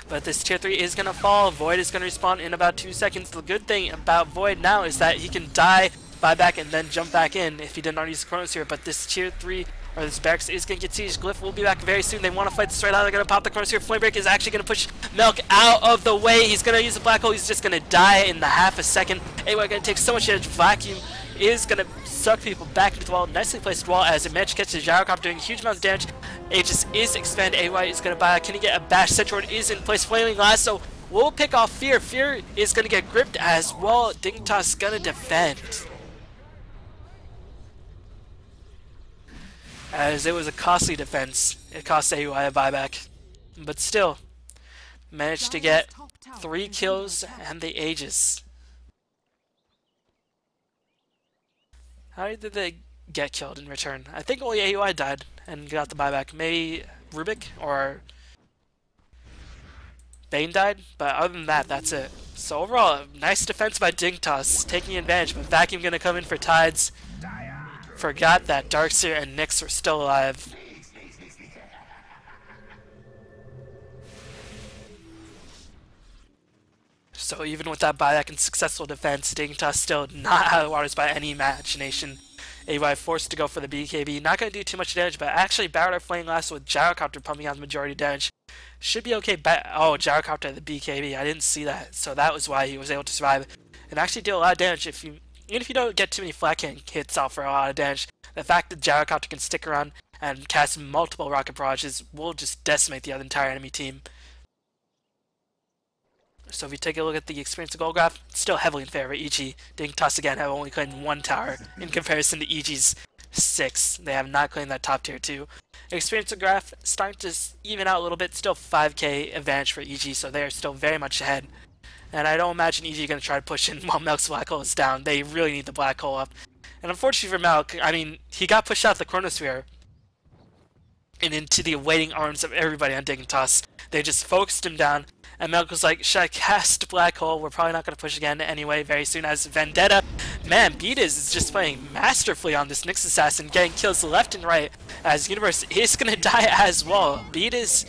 But this tier 3 is going to fall. Void is going to respawn in about 2 seconds. The good thing about Void now is that he can die, buy back, and then jump back in if he did not use the Chronos here. But this tier 3, or this barracks, is going to get sieged. Glyph will be back very soon. They want to fight this right out. They're going to pop the Chronos here. Flamebreak is actually going to push Milk out of the way. He's going to use the Black Hole. He's just going to die in the half a second. Anyway, going to take so much damage. Vacuum is going to suck people back into the wall. Nicely placed wall as it managed to catch the Gyrocopter, doing huge amounts of damage. Aegis is expanded. AY is going to buy. Can he get a bash? Centroid is in place. Flaming Lasso will pick off Fear. Fear is going to get gripped as well. Dignitas is going to defend. As it was a costly defense. It cost AUI a buyback. But still, managed to get 3 kills and the Aegis. How did they get killed in return? I think only AUI died and got the buyback. Maybe Rubik or Bane died, but other than that, that's it. So overall, nice defense by Dignitas, taking advantage, but Vacuum gonna come in for Tides. Forgot that Darkseer and Nyx were still alive. So even with that buyback and successful defense, Dignitas still not out of the waters by any imagination. AY forced to go for the BKB. Not going to do too much damage, but actually battled our Flame Lasso with Gyrocopter pumping out the majority of damage. Should be okay. Oh, Gyrocopter the BKB. I didn't see that. So that was why he was able to survive. And actually deal a lot of damage. Even if you don't get too many flat cannon hits off for a lot of damage, the fact that Gyrocopter can stick around and cast multiple rocket barrages will just decimate the entire enemy team. So if you take a look at the experience of goal graph, it's still heavily in favor of EG. Dignitas again have only claimed 1 tower in comparison to EG's 6. They have not claimed that top tier 2. Experience of graph starting to even out a little bit, still 5k advantage for EG, so they are still very much ahead. And I don't imagine EG going to try to push in while Melk's black hole is down. They really need the black hole up. And unfortunately for Melk, I mean, he got pushed out the Chronosphere and into the awaiting arms of everybody on Dignitas. They just focused him down. And Melk was like, should I cast Black Hole? We're probably not going to push again anyway very soon, as Vendetta. Man, Beatus is just playing masterfully on this Nyx Assassin, getting kills left and right, as Universe is going to die as well. Beatus,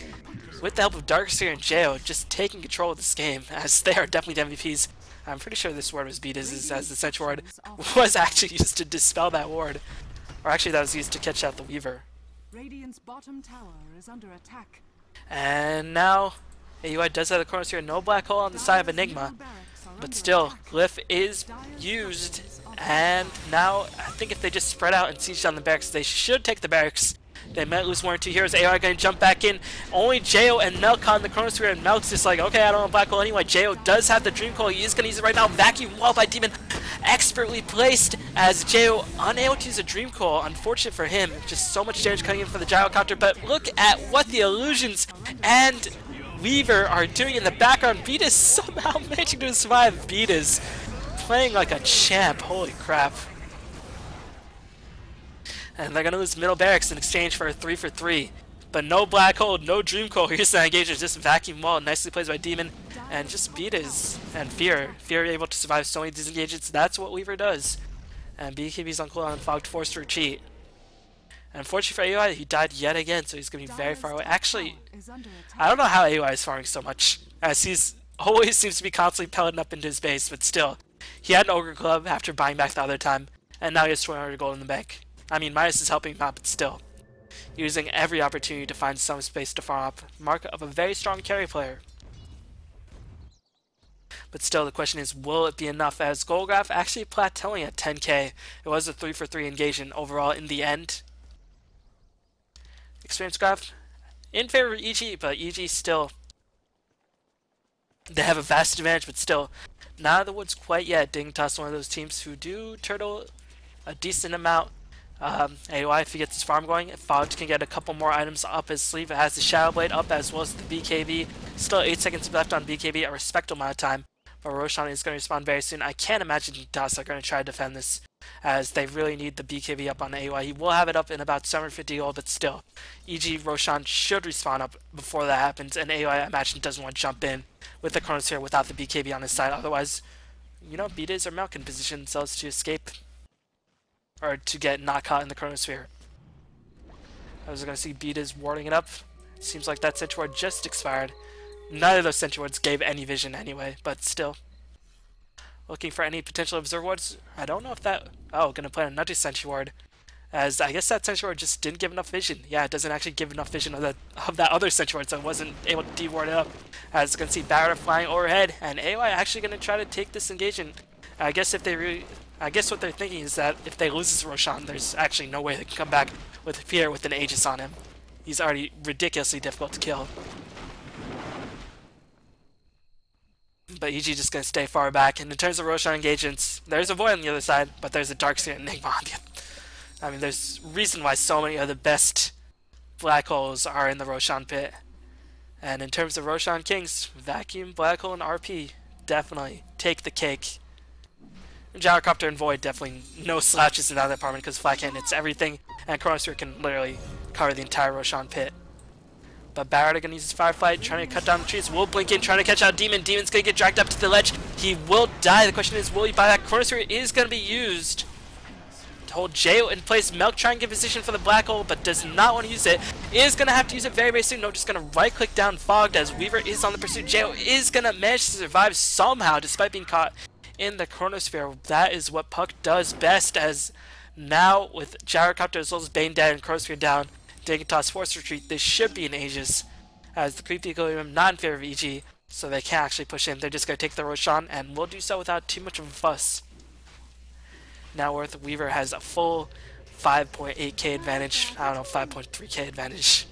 with the help of Darkseer and Jao, just taking control of this game, as they are definitely the MVPs. I'm pretty sure this ward was Beatus, as the Sentry Ward was actually used to dispel that ward. Or actually that was used to catch out the Weaver. Radiant's bottom tower is under attack. And now AUI does have the Chronos here, no black hole on the side of Enigma, but still, Glyph is used, and now I think if they just spread out and siege down the barracks, they should take the barracks. They might lose 1 or 2 heroes. AUI going to jump back in. Only Jao and Melk on the Chronosphere, and Melk's just like, okay, I don't want black hole anyway. Jao does have the Dream Coil. He is going to use it right now. Vacuum wall by Demon, expertly placed, as Jao unable to use a Dream Coil. Unfortunate for him, just so much damage coming in for the Gyrocopter, but look at what the illusions and Weaver are doing in the background. Beatus somehow managing to survive. Beatus playing like a champ. Holy crap. And they're going to lose middle barracks in exchange for a 3 for 3. But no black hole, no dream coil. Here's the engagement, just vacuum wall. Nicely played by Demon. And just Beatus and Fear. Fear able to survive so many disengagements. That's what Weaver does. And BKB's on cooldown and Fogged forced to retreat. And unfortunately for AUI, he died yet again, so he's going to be very far away. Actually, I don't know how AUI is farming so much, as he's always seems to be constantly pelleting up into his base, but still, he had an Ogre Club after buying back the other time, and now he has 200 gold in the bank. I mean, Midas is helping him out, but still, using every opportunity to find some space to farm up. Mark of a very strong carry player. But still, the question is, will it be enough? As Goldgraph actually plateauing at 10k. It was a 3-for-3 engagement overall in the end. Experience graph in favor of EG, but EG still, they have a vast advantage, but still, not out of the woods quite yet. Dignitas, one of those teams who do turtle a decent amount. AOI, if he gets his farm going, if Fogged can get a couple more items up his sleeve, it has the Shadow Blade up as well as the BKB. Still 8 seconds left on BKB, a respectable amount of time. But Roshan is going to respond very soon. I can't imagine Dignitas are going to try to defend this, as they really need the BKB up on AOI. He will have it up in about 750 gold, but still, EG Roshan should respawn up before that happens, and AOI, I imagine, doesn't want to jump in with the Chronosphere without the BKB on his side. Otherwise, you know, Dignitas or Mel can position themselves to escape, or to get not caught in the Chronosphere. I was going to see Dignitas warding it up. Seems like that Sentry Ward just expired. Neither of those Sentry Wards gave any vision anyway, but still. Looking for any potential Observer Wards. I don't know if that... Oh, gonna play another Sentry Ward. As I guess that Sentry Ward just didn't give enough vision. Yeah, it doesn't actually give enough vision of that other Sentry Ward, so it wasn't able to de-ward it up. As gonna see Barrett flying overhead, and AOI actually gonna try to take this engagement. I guess if they really... I guess what they're thinking is that if they lose this Roshan, there's actually no way they can come back with fear with an Aegis on him. He's already ridiculously difficult to kill. But EG just going to stay far back. And in terms of Roshan engagements, there's a Void on the other side, but there's a Darkseer Enigma on the other. I mean, there's reason why so many of the best black holes are in the Roshan pit. And in terms of Roshan Kings, Vacuum, Black Hole, and RP definitely take the cake. Gyrocopter and Void definitely no slouches in that department, because Flat Cannon hits everything, and Chronosphere can literally cover the entire Roshan pit. But Barrett are going to use his Firefly, trying to cut down the trees. Will blink in, trying to catch out Demon. Demon's going to get dragged up to the ledge. He will die. The question is, will he buy that? Chronosphere is going to be used to hold Jayo in place. Milk trying to get position for the black hole, but does not want to use it. Is going to have to use it very, very soon. No, just going to right-click down Fogged as Weaver is on the pursuit. Jayo is going to manage to survive somehow, despite being caught in the Chronosphere. That is what Puck does best, as now with Gyrocopter as well as Bane dead and Chronosphere down, Dignitas force retreat. This should be an Aegis, as the creep equilibrium not in favor of EG, so they can't actually push in. They're just going to take the Roshan, and will do so without too much of a fuss. Now Earth Weaver has a full 5.8k advantage. I don't know, 5.3k advantage.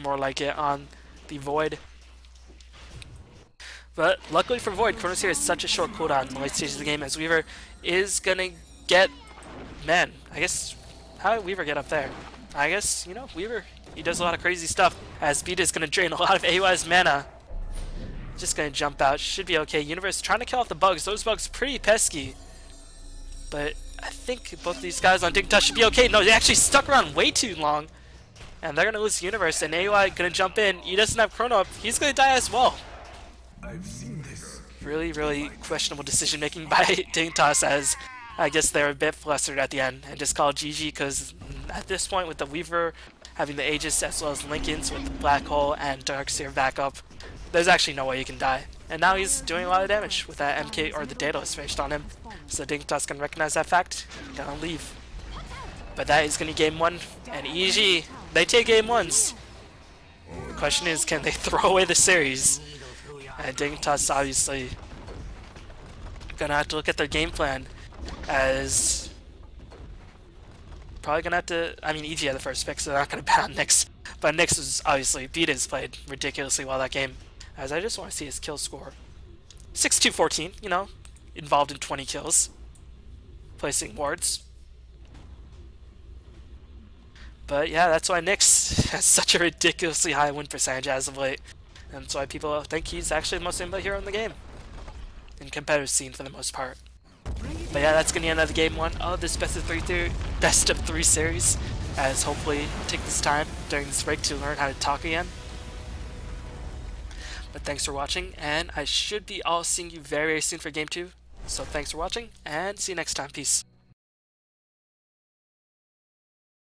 More like it on the Void. But luckily for Void, Chronosphere has such a short cooldown in the late stages of the game, as Weaver is going to get... Man, I guess... How did Weaver get up there? I guess, you know, Weaver, he does a lot of crazy stuff, as Beta is going to drain a lot of AOI's mana. Just going to jump out. Should be okay. Universe trying to kill off the bugs. Those bugs pretty pesky. But I think both of these guys on Dignitas should be okay. No, they actually stuck around way too long. And they're going to lose the Universe, and AOI going to jump in. He doesn't have Chrono up. He's going to die as well. I've seen this. Really, really questionable decision making by Dignitas, as I guess they're a bit flustered at the end and just called GG, because at this point with the Weaver having the Aegis as well as Linken's with the Black Hole and Darkseer backup, there's actually no way you can die. And now he's doing a lot of damage with that MK, or the Daedalus finished on him. So Dignitas can recognize that fact, gonna leave. But that is gonna be game one, and EG, they take game ones. The question is, can they throw away the series? And Dignitas obviously gonna have to look at their game plan, as probably gonna have to... I mean, EG had the first pick, so they're not gonna bet on Nyx. But Nyx was obviously... Beta's played ridiculously well that game, as I just want to see his kill score. 6-2-14, you know, involved in 20 kills, placing wards. But yeah, that's why Nyx has such a ridiculously high win percentage as of late. And that's why people think he's actually the most innovative hero in the game, in competitive scene for the most part. But yeah, that's going to be another game one of this best of 3 series, as hopefully take this time during this break to learn how to talk again. But thanks for watching, and I should be all seeing you very, very soon for game 2. So thanks for watching, and see you next time. Peace.